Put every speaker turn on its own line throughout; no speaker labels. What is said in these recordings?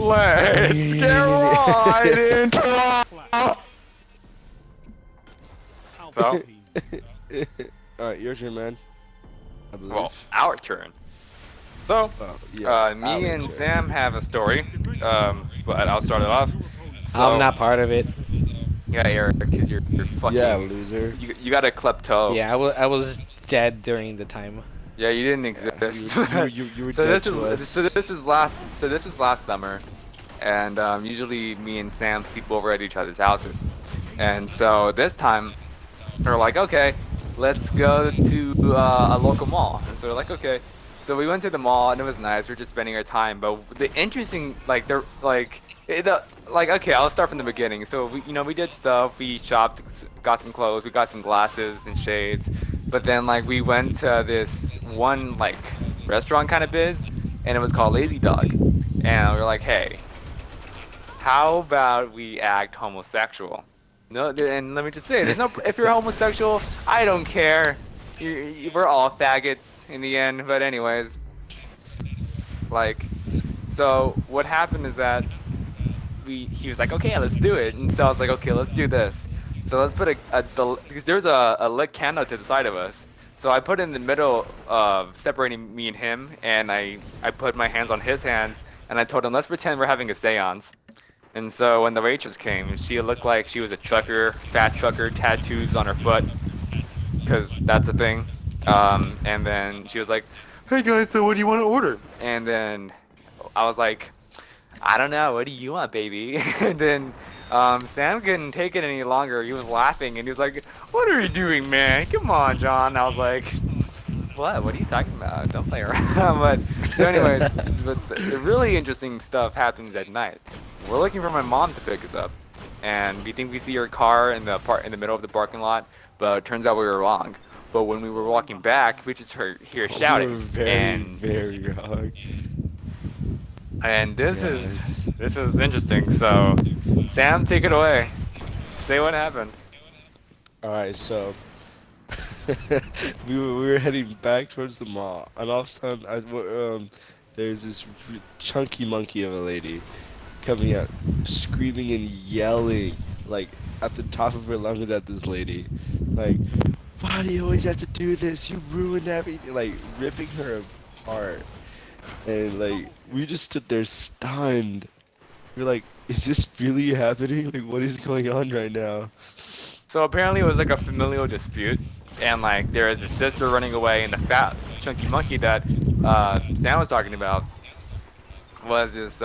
Let's get right into it. So,
Alright, your turn, man. I believe.
well, our turn. So,
Oh, yeah,
me
our
and
turn.
Sam have a story, but I'll start it off.
I'm
So,
not part of it.
yeah, Eric, because you're
Yeah,
fucking,
loser.
you got a klepto.
Yeah, I was dead during the time.
Yeah, you didn't
Yeah,
exist.
you were
So
dead
this
to
is
us.
this was last summer, and usually me and Sam sleep over at each other's houses, and so this time we're like, okay, let's go to a local mall, and so we're like, okay, so we went to the mall and it was nice. We're just spending our time, but the interesting okay, I'll start from the beginning. So we did stuff. We shopped, got some clothes, we got some glasses and shades, but then like we went to this one like restaurant kind of biz, and it was called Lazy Dog, and we were like, hey, how about we act homosexual? No, and let me just say, there's no. If you're homosexual, I don't care. We're all faggots in the end. But anyways, like, so what happened is that he was like, okay, let's do it. And so I was like, okay, let's do this. So let's put because there's a lit candle to the side of us. So I put it in the middle of separating me and him, and I put my hands on his hands, and I told him, let's pretend we're having a seance. And so when the waitress came, she looked like she was a trucker, fat trucker, tattoos on her foot, because that's a thing. And then she was like, hey guys, so what do you want to order? And then I was like, I don't know, what do you want, baby? And then Sam couldn't take it any longer. He was laughing and he was like, what are you doing, man? Come on, John. I was like, what? What are you talking about? Don't play around. But so, anyways, but the really interesting stuff happens at night. We're looking for my mom to pick us up, and we think we see her car in the middle of the parking lot, but it turns out we were wrong. But when we were walking back, we just heard here
You were
shouting,
very,
and
very wrong.
this is
Yes.
this was interesting. So, Sam, take it away. Say what happened.
Alright, so we were heading back towards the mall, and all of a sudden, there's this chunky monkey of a lady coming out, screaming and yelling, like at the top of her lungs at this lady, like, "Why do you always have to do this? You ruined everything!" Like ripping her apart, and like we just stood there stunned. We're like, "Is this really happening? Like, what is going on right now?"
So apparently it was like a familial dispute, and like there is a sister running away, and the fat chunky monkey that Sam was talking about was this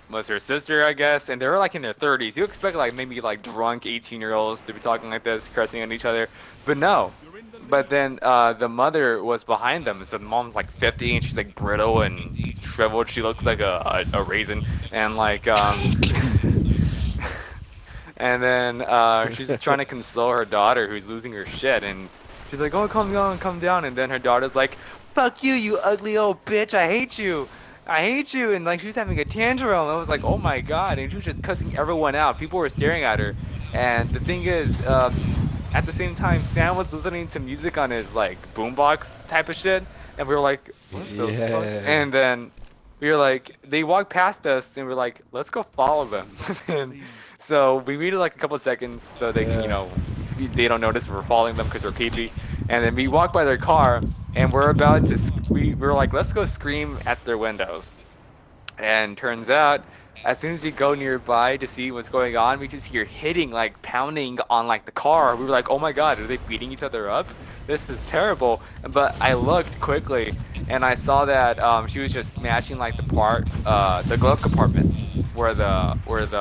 was her sister, I guess, and they were like in their 30s. You expect like maybe like drunk 18-year-olds to be talking like this, cursing at each other, but no. But then the mother was behind them, so the mom's like 50 and she's like brittle and shriveled. She looks like a raisin, and like and then she's trying to console her daughter who's losing her shit, and she's like, "Oh, calm down." And then her daughter's like, "Fuck you, you ugly old bitch! I hate you, I hate you!" And like she was having a tantrum. I was like, "Oh my god!" And she was just cussing everyone out. People were staring at her, and the thing is, at the same time, Sam was listening to music on his like boombox type of shit, and we were like, "What the fuck?"
Yeah.
And then we were like, they walked past us, and we're like, "Let's go follow them." And so we waited like a couple of seconds so they can,
Yeah.
they don't notice we're following them because we're peepee. And then we walk by their car, and we're about to, we were like, let's go scream at their windows. And turns out, as soon as we go nearby to see what's going on, we just hear hitting, like pounding on like the car. We were like, oh my god, are they beating each other up? This is terrible. But I looked quickly, and I saw that she was just smashing like the glove compartment where the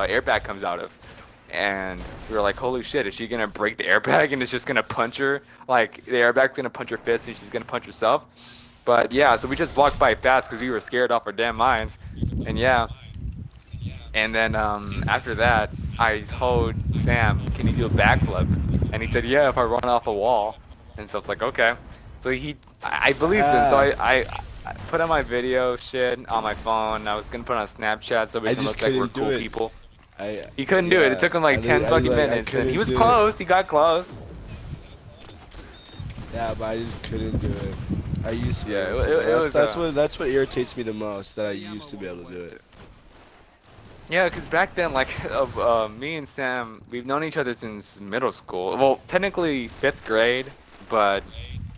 airbag comes out of. And we were like, holy shit, is she gonna break the airbag and it's just gonna punch her? Like the airbag's gonna punch her fist and she's gonna punch herself. But yeah, so we just walked by fast because we were scared off our damn minds. And yeah, and then after that, I told Sam, can you do a backflip? And he said, yeah, if I run off a wall. And so it's like, okay. So I believed him. So
Ah,
I put on my video shit on my phone. I was gonna put it on Snapchat so we
I
can
just
look like we're
couldn't do
cool
it.
people.
I
He couldn't do it. It
yeah.
took him like 10 fucking
I
minutes, and he
couldn't
was
do it.
close. He got close.
Yeah, but I just couldn't do it. I used to be
Yeah,
able to.
it was
That's what irritates me the most. That I used to be able to do it.
Yeah, because back then, like, me and Sam, we've known each other since middle school. Well, technically fifth grade, but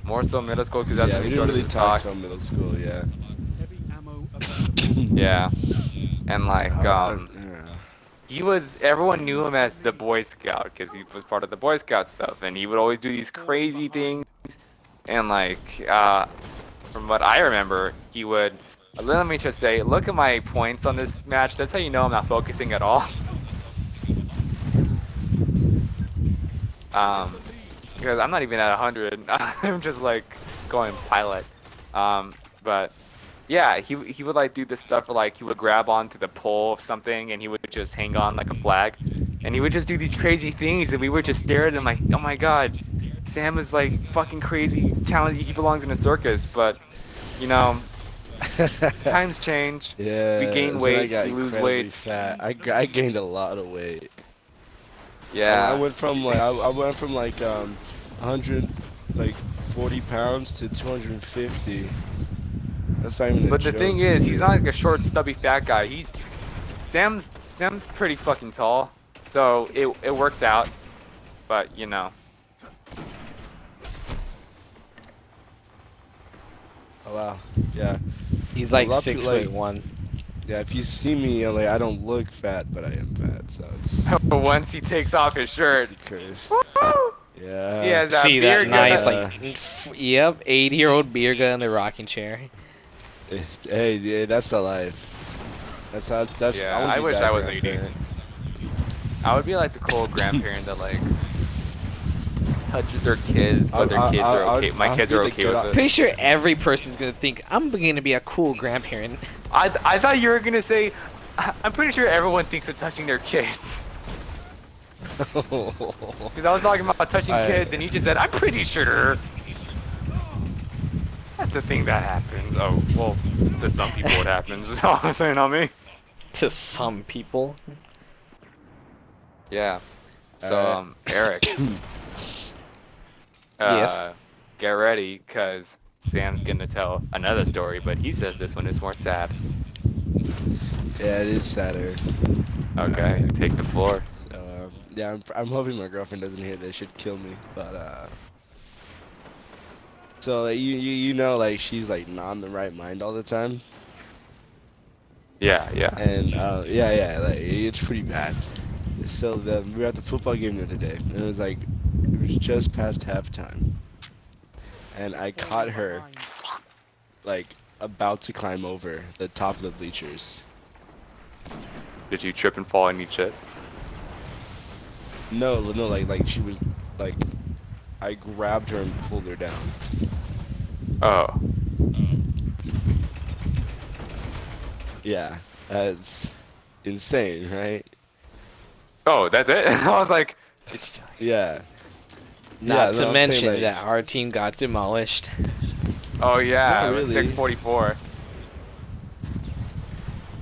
more so middle school because that's
Yeah,
when
we
we
didn't
started
really
to
talk
talk.
till middle school. Yeah.
Yeah, and like,
Yeah.
he was, everyone knew him as the Boy Scout because he was part of the Boy Scout stuff, and he would always do these crazy things. And like, from what I remember, he would. Let me just say, look at my points on this match. That's how you know I'm not focusing at all. Um, because I'm not even at 100. I'm just like going pilot. But yeah, he would like do this stuff where like he would grab onto the pole of something and he would just hang on like a flag, and he would just do these crazy things, and we would just stare at him like, oh my god, Sam is like fucking crazy talented. He belongs in a circus. But you know, times change. We
Yeah,
gain
then I
weight.
got
We lose weight.
incredibly fat. I gained a lot of weight. I
Yeah.
went from like I went from like 100 like 40 pounds to 250. That's not even a
But the
joke,
thing is, he's not
dude.
like a short, stubby, fat guy. Sam's pretty fucking tall, so it works out. But you know,
Oh wow. Yeah.
He's
A
like
lot of
six
people like
foot one.
yeah, if you see me like I don't look fat, but I am fat, so
once he takes off his shirt,
it's a curse.
woo, he
Yeah.
has that
See that
beer
nice,
gun.
like,
Yeah.
yep, 80-year-old beer gun in the rocking chair.
Hey, yeah, that's the life. That's I
Yeah,
want
I
to be
wish I
that
was 80.
grandparent.
I would be like the cool grandparent that like touches their kids, but their kids are okay. My
I'll
kids
be
are
the
okay
good.
with it.
Pretty sure every person's gonna think I'm gonna be a cool grandparent.
I thought you were gonna say, I'm pretty sure everyone thinks of touching their kids. Because I was talking about touching
I
kids, and you just said, I'm pretty sure. That's a thing that happens. Oh, well, to some people it happens. So I'm saying not me.
To some people.
Yeah. So,
Alright.
Eric,
Yes.
get ready, because Sam's gonna tell another story, but he says this one is more sad.
Yeah, it is sadder.
Okay,
Alright.
take the floor.
So yeah, I'm hoping my girlfriend doesn't hear this. She'd kill me. But so like, you know like she's like not in the right mind all the time,
Yeah, yeah.
and yeah like it's pretty bad. So we were at the football game the other day, and it was just past halftime, and I caught her like about to climb over the top of the bleachers.
Did you trip and fall and eat shit?
No, like she was like I grabbed her and pulled her down.
Oh.
Yeah, that's insane, right?
Oh, that's it? I was like, did you...
Yeah.
Not
Yeah,
to
no, I'm saying
mention
like
that our team got demolished.
Oh yeah,
not
it was
really.
644.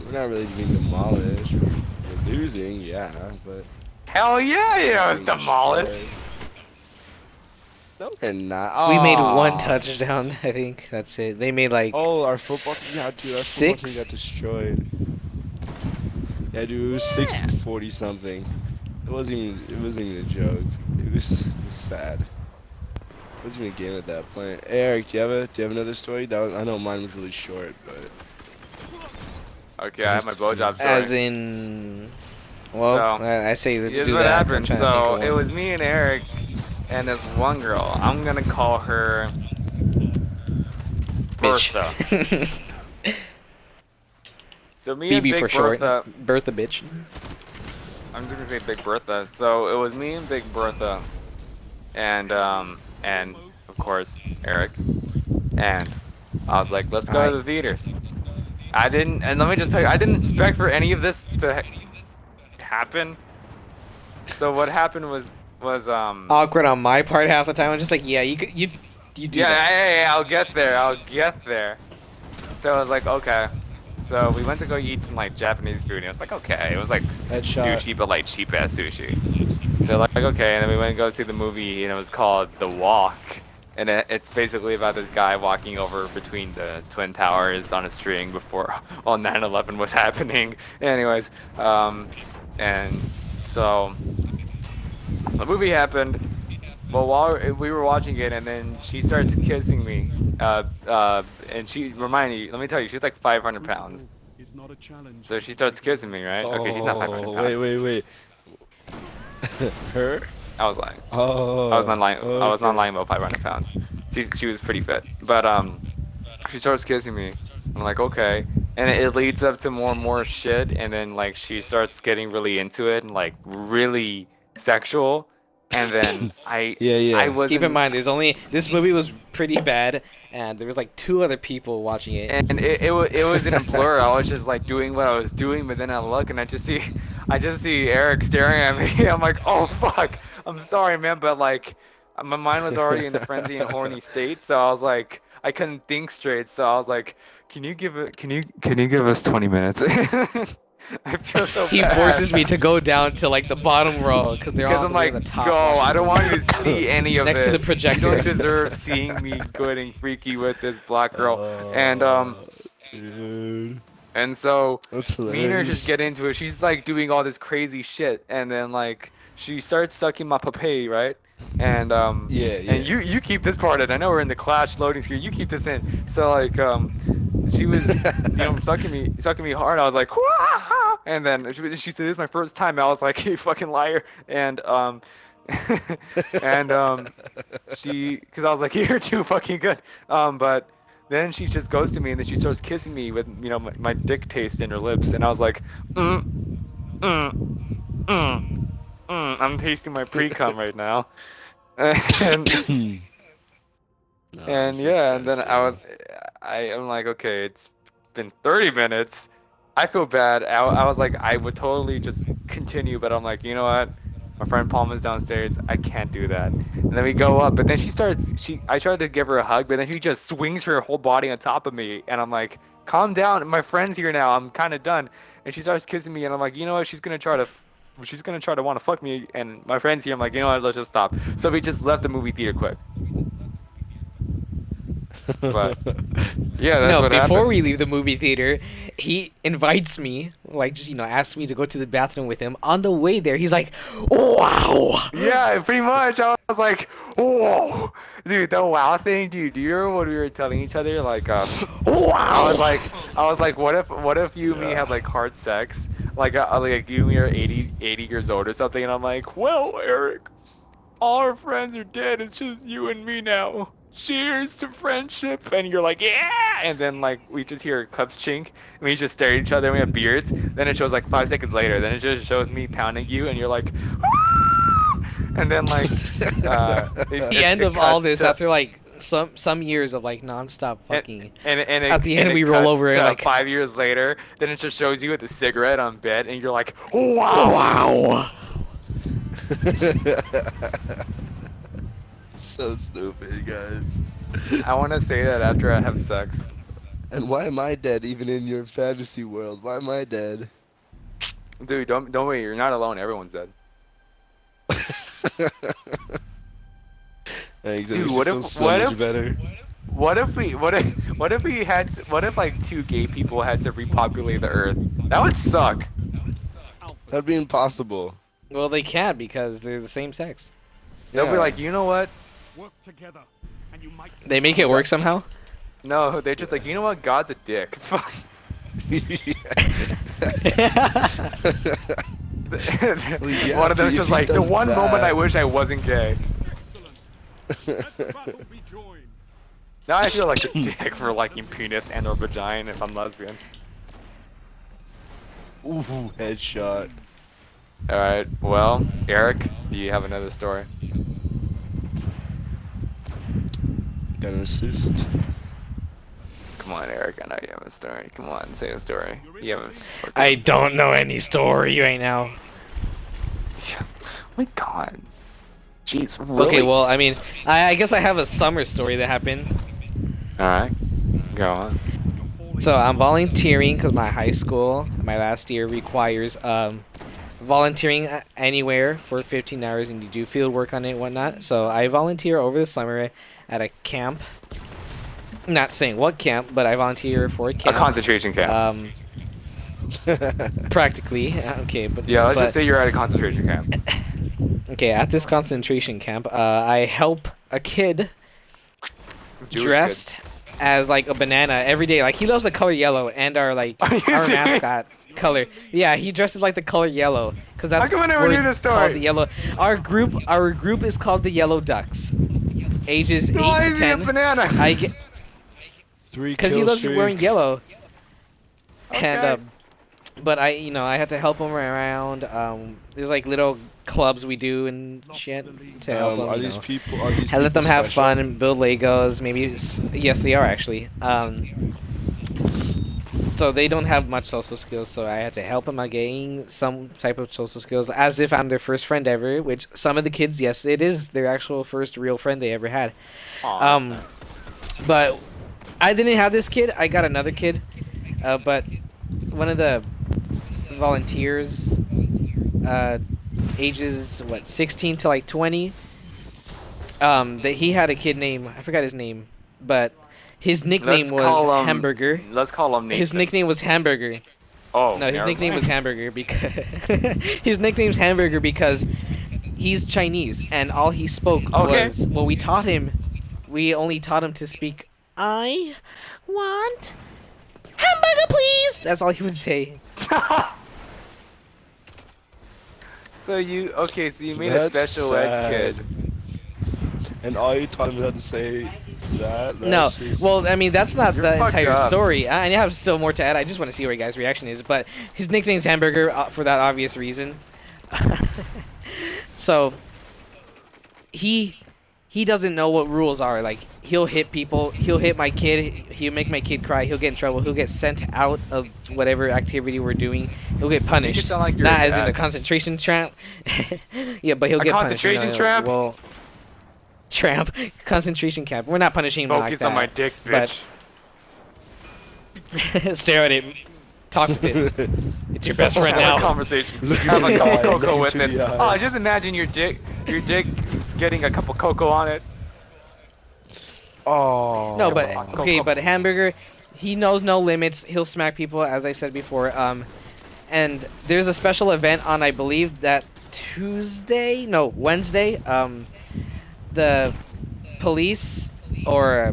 We're not really being demolished. We're losing, yeah, but
Hell yeah, it was
being
demolished.
destroyed. No, we're not.
We made one
Aw.
touchdown, I think. That's it. They made like
Oh, our football team, yeah, dude, our football team
6.
got destroyed. Yeah, dude, it was 60-40 something. It wasn't even a joke. It was sad. It wasn't even a game at that point. Hey, Eric, do you have another story? I know mine was really short, but
Okay, I have my blowjob
As
story.
in, well,
So,
I say let's
here's
do
what
that. I'm
happened.
trying to think
So
of
it
one.
was me and Eric and this one girl. I'm gonna call her
Bitch.
Bertha. So me and
BB
Big
for short.
Bertha,
Bertha bitch.
I'm just gonna say Big Bertha. So it was me and Big Bertha, and of course Eric, and I was like, let's go
Alright.
to the theaters. I didn't, and let me just tell you, I didn't expect for any of this to happen. So what happened was.
Awkward on my part half the time. I'm just like, yeah, you do
Yeah,
that.
yeah, I'll get there. I'll get there. So I was like, okay. So we went to go eat some like Japanese food, and it was like, okay. It was like
headshot.
sushi, but like cheap ass sushi. So like, okay, and then we went to go see the movie, and it was called The Walk. and it's basically about this guy walking over between the twin towers on a string before while 9/11 was happening. Anyways, and so the movie happened. Well, while we were watching it, and then she starts kissing me, and she remind me. Let me tell you, she's like 500 pounds. So she starts kissing me, right? Okay, she's not 500
Oh, wait,
pounds.
wait, wait. Her?
I was lying. I was
Oh,
not lying. I was not
okay.
lying about 500 pounds. She was pretty fit, but she starts kissing me. I'm like, okay, and it leads up to more and more shit, and then like she starts getting really into it and like really sexual, and then
Yeah,
I
yeah.
Keep in
wasn't,
mind, there's only this movie was pretty bad, and there was like 2 other people watching it.
and it was in a blur. I was just like doing what I was doing, but then I look and I just see Eric staring at me. I'm like, oh fuck, I'm sorry, man, but like my mind was already in the frenzy and horny state, so I was like, I couldn't think straight, so I was like, can you give us 20 minutes? I feel so
He
bad.
forces me to go down to like the bottom row because they're
Because
all
I'm
the way at
like,
the top
go,
watching
I
the
don't want
movie.
you to see any of
Next to the
this. You don't
projector.
deserve seeing me getting freaky with this black girl. And
Oh, dude.
and so
That's
me and her just
hilarious.
get into it. She's like doing all this crazy shit, and then like she starts sucking my papay, right?
Yeah,
And
yeah.
you keep this part in. I know we're in the clash loading screen. You keep this in. So like she was sucking me hard. I was like, "Wah!" And then she said, "This is my first time." I was like, "You fucking liar!" And and because I was like, "You're too fucking good." But then she just goes to me, and then she starts kissing me with my dick taste in her lips, and I was like, mm, mm, mm, I'm tasting my pre cum right now, and
No,
and
that's
yeah, and then
disgusting.
I'm like, okay, it's been 30 minutes. I feel bad. I was like, I would totally just continue, but I'm like, you know what? My friend Palma's downstairs. I can't do that. And then we go up, but then I tried to give her a hug, but then she just swings her whole body on top of me, and I'm like, calm down. My friend's here now. I'm kind of done. And she starts kissing me, and I'm like, you know what? She's gonna try to want to fuck me, and my friend's here. I'm like, you know what? Let's just stop. So we just left the movie theater quick. But yeah, that's
No,
what
before
happened.
we leave the movie theater, he invites me, like just asks me to go to the bathroom with him. On the way there, he's like, "Wow!"
Yeah, pretty much. I was like, whoa, dude, the wow thing, dude. Do you remember what we were telling each other? Like,
Wow!
I was like, what if you and me
Yeah.
had like hard sex, like you and me are 80 years old or something, and I'm like, well, Eric, all our friends are dead. It's just you and me now. Cheers to friendship. And you're like, yeah. And then like we just hear cups chink, and we just stare at each other. And we have beards. Then it shows like 5 seconds later. Then it just shows me pounding you, and you're like, "Ah!" And then like,
The end
it
of all
cuts
this,
to.
after like some years of like nonstop
And,
fucking,
and
at the
and
end we
it
roll
cuts
over and
to
like,
5 years later. Then it just shows you with a cigarette on bed, and you're like, wow.
"Wow!"
So stupid, guys.
I want to say that after I have sex.
And why am I dead even in your fantasy world? Why am I dead?
Dude, don't worry. You're not alone. Everyone's dead.
Thanks, that
Dude,
makes me feel so much better.
what if we had what if like 2 gay people had to repopulate the Earth? That would suck.
That'd be impossible.
Well, they can't because they're the same sex.
They'll be
Yeah.
like, you know what?
They make it work somehow.
No, they're just like, you know what? God's a dick. Fuck.
Well, yeah,
One of them's
if
just
he
like, the
does
one moment I
that.
wish I wasn't gay. Now I feel like a dick for liking penis and or vagina if I'm lesbian.
Ooh, headshot.
All right. Well, Eric, do you have another story?
Gonna assist.
Come on, Eric. I know you have a story. Come on, say a story. You have a fucking...
I don't know any story right now.
Oh my God. Jeez, really?
Okay, well, I mean, I guess I have a summer story that happened.
All right. Go on.
So I'm volunteering because my high school, my last year requires volunteering anywhere for 15 hours and you do field work on it and whatnot. So I volunteer over the summer at a camp. I'm not saying what camp, but I volunteer for a
A
camp.
concentration camp.
Practically. Okay, but
Yeah, let's
but,
just say you're at a concentration camp.
okay, at this concentration camp, I help a kid
Jewish
dressed as like a banana every day. Like he loves the color yellow and our like
Are you
our
serious?
mascot color. Yeah, he dresses like the color yellow because that's
How come I never
we're
knew this
called
story?
the yellow. Our group is called the Yellow Ducks. Ages 8
Why
to
is he a
10.
banana?
I get
3
because he
kill
loves
streak.
wearing yellow.
Okay.
And but I had to help him around. There's like little clubs we do and shit to help him.
Are
you
these
know.
people? Are these
I let
people
them have
special?
fun and build Legos. Maybe yes, they are actually. So they don't have much social skills, so I had to help them out gain some type of social skills, as if I'm their first friend ever. Which some of the kids, yes, it is their actual first real friend they ever had.
Aw, that's nice.
But I didn't have this kid. I got another kid. But one of the volunteers, ages 16 to like 20. That he had a kid named, I forgot his name, but his nickname
Let's
was
call him-
Hamburger.
Let's call him Nathan.
His nickname was Hamburger.
Oh,
No, his
never
nickname
mind.
was Hamburger because his nickname's Hamburger because he's Chinese and all he spoke
Okay.
was we only taught him to speak I want hamburger please. That's all he would say.
So you made a
That's
special
sad.
ed kid.
And all you taught him how to say that?
No,
That's just-
well, I mean that's not
You're
the
fucked
entire
up.
story. I have still more to add. I just want to see what your guys' reaction is. But his nickname's Hamburger for that obvious reason. So he doesn't know what rules are. Like he'll hit people. He'll hit my kid. He'll make my kid cry. He'll get in trouble. He'll get sent out of whatever activity we're doing. He'll get punished.
sound like you're
Not
a
as in
dad.
a concentration trap. Yeah, but he'll
A
get
concentration
punished.
trap?
Well, tramp. Concentration camp. We're not punishing him like
Focus
that.
on my dick,
but-
bitch.
Stare at it. Talk with it. It's your best friend
Have a
now.
conversation.
Look
Have a
into
cup
the
of
eye,
cocoa
look
with it.
into the
Oh,
eye.
just imagine your dick getting a cup of cocoa on it.
Oh.
No, but
Cocoa.
okay, but Hamburger, he knows no limits. He'll smack people, as I said before. And there's a special event on, I believe, that Wednesday. The police or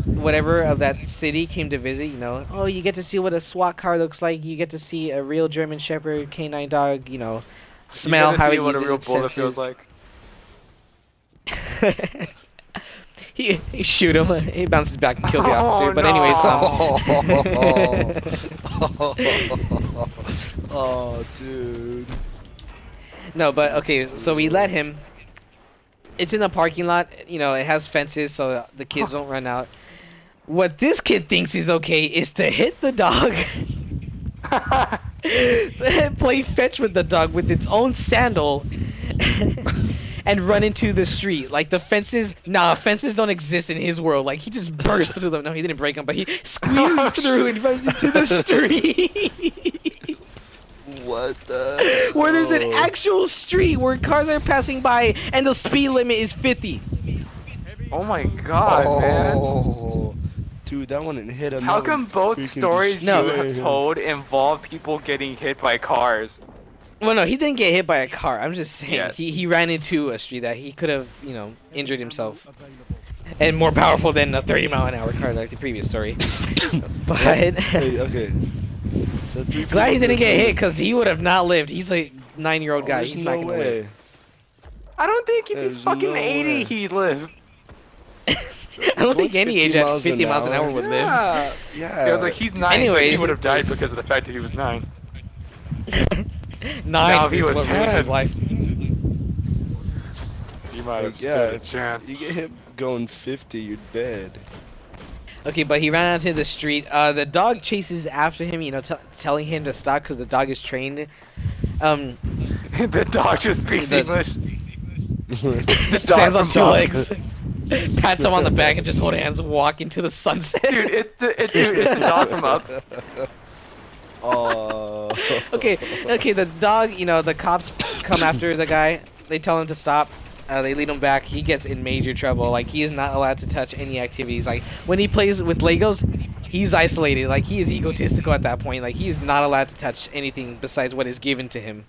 whatever of that city came to visit. You know, oh, you get to see what a SWAT car looks like. You get to see a real German Shepherd canine dog. You know, smell
You gotta
how
see
it
what a
uses
real
its
bullet
senses.
feels like.
he shoot him. He bounces back and kills the
Oh,
officer. But
no.
anyways,
Oh, dude.
no, but okay. So we let him. It's in the parking lot. You know, it has fences so the kids don't run out. What this kid thinks is okay is to hit the dog, play fetch with the dog with its own sandal, and run into the street. Like the fences, fences don't exist in his world. Like he just burst through them. No, he didn't break them, but he squeezes
Oh,
through and runs into the street.
What the?
Where there's an
hell?
actual street where cars are passing by and the speed limit is 50.
Oh my god, man.
Oh. Dude, that one didn't hit him.
How
That
come
would
both
freaking
stories you
No.
destroy
have
him.
told involve people getting hit by cars?
Well, no, he didn't get hit by a car. I'm just saying
Yeah.
he ran into a street that he could have, injured himself. And more powerful than a 30-mile-an-hour car like the previous story. But
Hey, okay. The three
glad he
people
didn't get
that-
hit because he would have not lived. He's a 9-year-old guy.
There's
He's
no
not gonna
way.
live.
I don't think if he's
There's
fucking
no
80
way.
he'd live.
I don't think any
50
age at
miles
50
an
miles an hour
hour?
would live.
Yeah.
Yeah.
I was like, he's 9, so he
Anyways.
would have died because of the fact that he was 9.
9
Now, if he was
is what ruined
10.
his life.
He might have
Like,
stood
yeah,
a chance.
You get hit going 50, you're dead.
Okay, but he ran out to the street. The dog chases after him, telling him to stop because the dog is trained.
The dog just speaks
The-
English. The
Stands on
dog
2
from-
legs, pats him on the back, and just hold hands, and walk into the sunset.
Dude, it's the dog from Up.
Oh.
Okay, the dog, the cops come after the guy. They tell him to stop. They lead him back. He gets in major trouble. Like, he is not allowed to touch any activities. Like, when he plays with Legos, he's isolated. Like, he is egotistical at that point. Like, he's not allowed to touch anything besides what is given to him.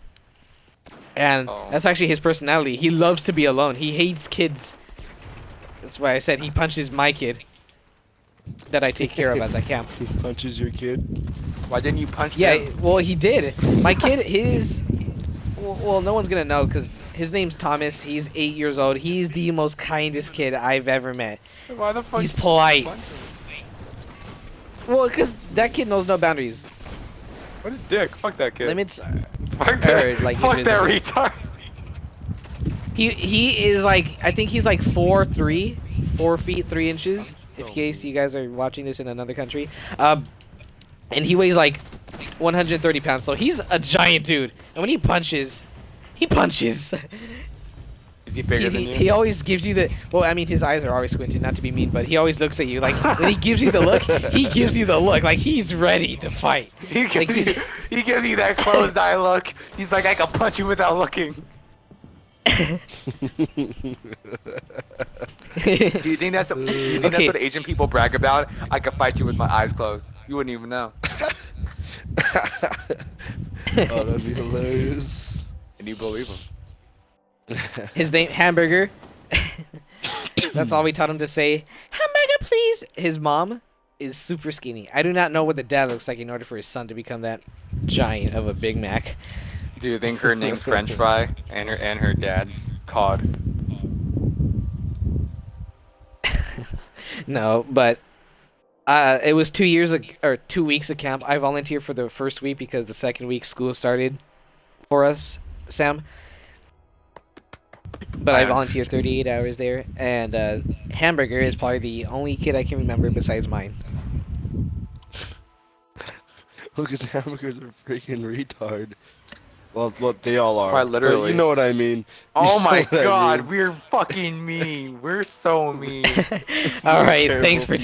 And
Oh.
that's actually his personality. He loves to be alone. He hates kids. That's why I said he punches my kid that I take care of at that camp.
He punches your kid.
Why didn't you punch
Yeah,
him?
well, he did. My kid, well, no one's gonna know because his name's Thomas. He's 8 years old. He's the most kindest kid I've ever met.
Why the fuck?
He's polite.
punch him?
Well, because that kid knows no boundaries.
What a dick. Fuck that kid.
Limits.
Fuck that,
like,
fuck that
invisible.
retard.
He is like, I think he's like 4'3", 4 feet 3 inches.
so
In case you guys are watching this in another country, and he weighs like 130 pounds. So he's a giant dude. And when he punches, he punches.
Is he bigger than you?
He always gives you the. Well, I mean, his eyes are always squinted, not to be mean, but he always looks at you. Like, when he gives you the look, he gives you the look. Like, he's ready to fight.
He gives,
Like,
you, he gives you that closed eye look. He's like, I can punch you without looking. Do you think that's
Okay.
what Asian people brag about? I can fight you with my eyes closed. You wouldn't even know.
Oh, that'd be hilarious.
And you believe him.
His name, Hamburger. That's all we taught him to say. Hamburger, please. His mom is super skinny. I do not know what the dad looks like in order for his son to become that giant of a Big Mac.
Do you think her name's French Fry and her dad's Cod?
No, but it was 2 years or 2 weeks of camp. I volunteered for the first week because the second week school started for us, Sam. But I volunteered 38 hours there, and Hamburger is probably the only kid I can remember besides mine.
Look, his hamburgers are freaking retard. Well, they all are.
Quite
but
literally.
You know what I mean.
Oh
You know
my
what I
god,
mean.
we're fucking mean. We're so mean.
All right,
Terrible
thanks for